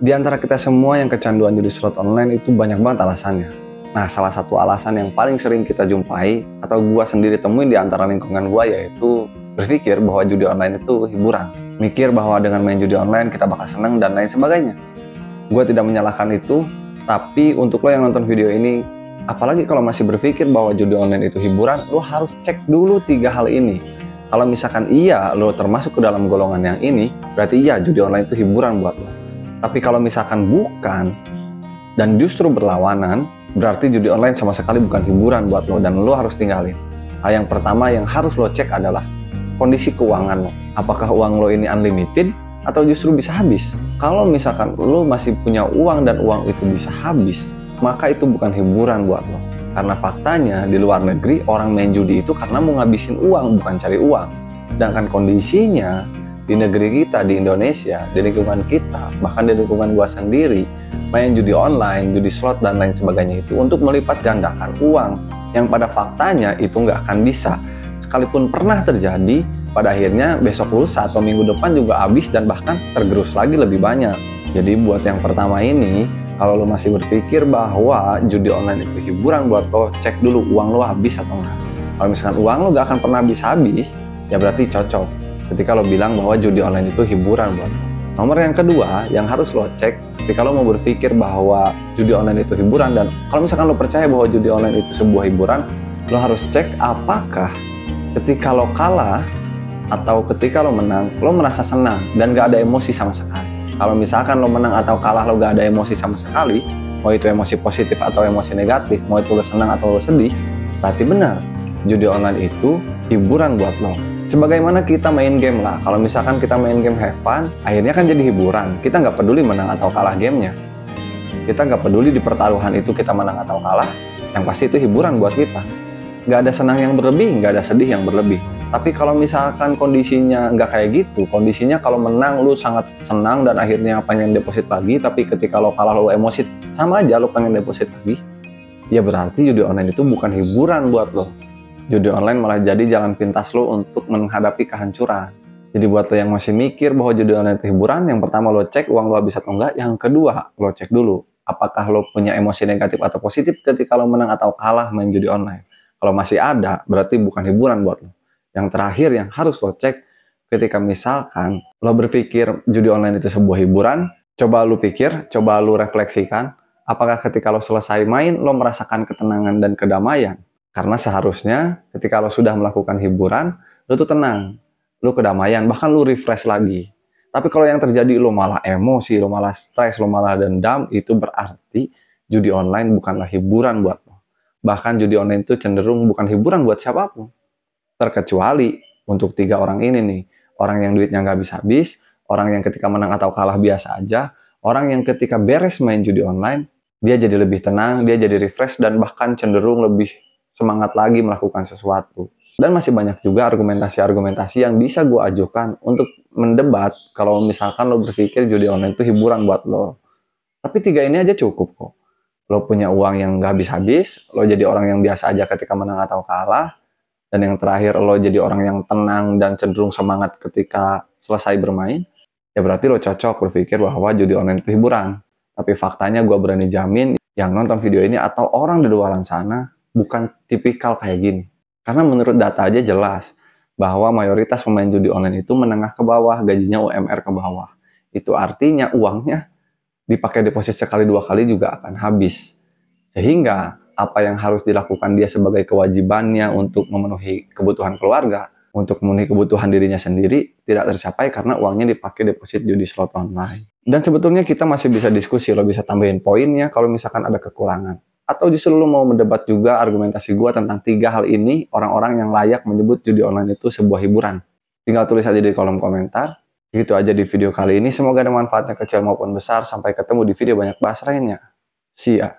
Di antara kita semua yang kecanduan judi slot online itu banyak banget alasannya. Nah, salah satu alasan yang paling sering kita jumpai atau gua sendiri temuin di antara lingkungan gua yaitu berpikir bahwa judi online itu hiburan. Mikir bahwa dengan main judi online kita bakal seneng dan lain sebagainya. Gua tidak menyalahkan itu, tapi untuk lo yang nonton video ini, apalagi kalau masih berpikir bahwa judi online itu hiburan, lo harus cek dulu 3 hal ini. Kalau misalkan iya lo termasuk ke dalam golongan yang ini, berarti iya judi online itu hiburan buat lo. Tapi kalau misalkan bukan, dan justru berlawanan, berarti judi online sama sekali bukan hiburan buat lo dan lo harus tinggalin. Hal yang pertama yang harus lo cek adalah kondisi keuangan lo. Apakah uang lo ini unlimited atau justru bisa habis? Kalau misalkan lo masih punya uang dan uang itu bisa habis, maka itu bukan hiburan buat lo. Karena faktanya di luar negeri orang main judi itu karena mau ngabisin uang, bukan cari uang. Sedangkan kondisinya di negeri kita, di Indonesia, di lingkungan kita, bahkan di lingkungan gua sendiri, main judi online, judi slot, dan lain sebagainya itu untuk melipat gandakan uang yang pada faktanya itu nggak akan bisa. Sekalipun pernah terjadi, pada akhirnya besok lusa atau minggu depan juga habis dan bahkan tergerus lagi lebih banyak. Jadi buat yang pertama ini, kalau lo masih berpikir bahwa judi online itu hiburan buat lo, cek dulu uang lo habis atau enggak. Kalau misalkan uang lo nggak akan pernah habis, ya berarti cocok ketika lo bilang bahwa judi online itu hiburan buat lo. Nomor yang kedua yang harus lo cek ketika lo mau berpikir bahwa judi online itu hiburan, dan kalau misalkan lo percaya bahwa judi online itu sebuah hiburan, lo harus cek apakah ketika lo kalah atau ketika lo menang, lo merasa senang dan gak ada emosi sama sekali. Kalau misalkan lo menang atau kalah lo gak ada emosi sama sekali, mau itu emosi positif atau emosi negatif, mau itu lo senang atau lo sedih, berarti benar, judi online itu hiburan buat lo. Sebagaimana kita main game lah, kalau misalkan kita main game have fun, akhirnya kan jadi hiburan. Kita nggak peduli menang atau kalah gamenya. Kita nggak peduli di pertaruhan itu kita menang atau kalah, yang pasti itu hiburan buat kita. Nggak ada senang yang berlebih, nggak ada sedih yang berlebih. Tapi kalau misalkan kondisinya nggak kayak gitu, kondisinya kalau menang lu sangat senang dan akhirnya pengen deposit lagi, tapi ketika lo kalah lo emosi, sama aja lo pengen deposit lagi, ya berarti judi online itu bukan hiburan buat lo. Judi online malah jadi jalan pintas lo untuk menghadapi kehancuran. Jadi buat lo yang masih mikir bahwa judi online itu hiburan, yang pertama lo cek uang lo habis atau enggak. Yang kedua, lo cek dulu apakah lo punya emosi negatif atau positif ketika lo menang atau kalah main judi online. Kalau masih ada, berarti bukan hiburan buat lo. Yang terakhir yang harus lo cek ketika misalkan lo berpikir judi online itu sebuah hiburan, coba lo pikir, coba lo refleksikan, apakah ketika lo selesai main, lo merasakan ketenangan dan kedamaian. Karena seharusnya ketika lo sudah melakukan hiburan, lo tuh tenang, lo kedamaian, bahkan lo refresh lagi. Tapi kalau yang terjadi lo malah emosi, lo malah stres, lo malah dendam, itu berarti judi online bukanlah hiburan buat lo. Bahkan judi online itu cenderung bukan hiburan buat siapapun. Terkecuali untuk 3 orang ini nih, orang yang duitnya nggak habis-habis, orang yang ketika menang atau kalah biasa aja, orang yang ketika beres main judi online, dia jadi lebih tenang, dia jadi refresh, dan bahkan cenderung lebih semangat lagi melakukan sesuatu. Dan masih banyak juga argumentasi-argumentasi yang bisa gue ajukan untuk mendebat kalau misalkan lo berpikir judi online itu hiburan buat lo. Tapi 3 ini aja cukup kok. Lo punya uang yang gak habis-habis, lo jadi orang yang biasa aja ketika menang atau kalah, dan yang terakhir lo jadi orang yang tenang dan cenderung semangat ketika selesai bermain, ya berarti lo cocok berpikir bahwa judi online itu hiburan. Tapi faktanya gue berani jamin yang nonton video ini atau orang di luar sana bukan tipikal kayak gini. Karena menurut data aja jelas bahwa mayoritas pemain judi online itu menengah ke bawah, gajinya UMR ke bawah. Itu artinya uangnya dipakai deposit sekali 2 kali juga akan habis. Sehingga apa yang harus dilakukan dia sebagai kewajibannya untuk memenuhi kebutuhan keluarga, untuk memenuhi kebutuhan dirinya sendiri, tidak tercapai karena uangnya dipakai deposit judi slot online. Dan sebetulnya kita masih bisa diskusi, lo bisa tambahin poinnya kalau misalkan ada kekurangan. Atau justru lo mau mendebat juga argumentasi gue tentang 3 hal ini, orang-orang yang layak menyebut judi online itu sebuah hiburan. Tinggal tulis aja di kolom komentar. Gitu aja di video kali ini, semoga ada manfaatnya kecil maupun besar. Sampai ketemu di video banyak bahas lainnya. See ya.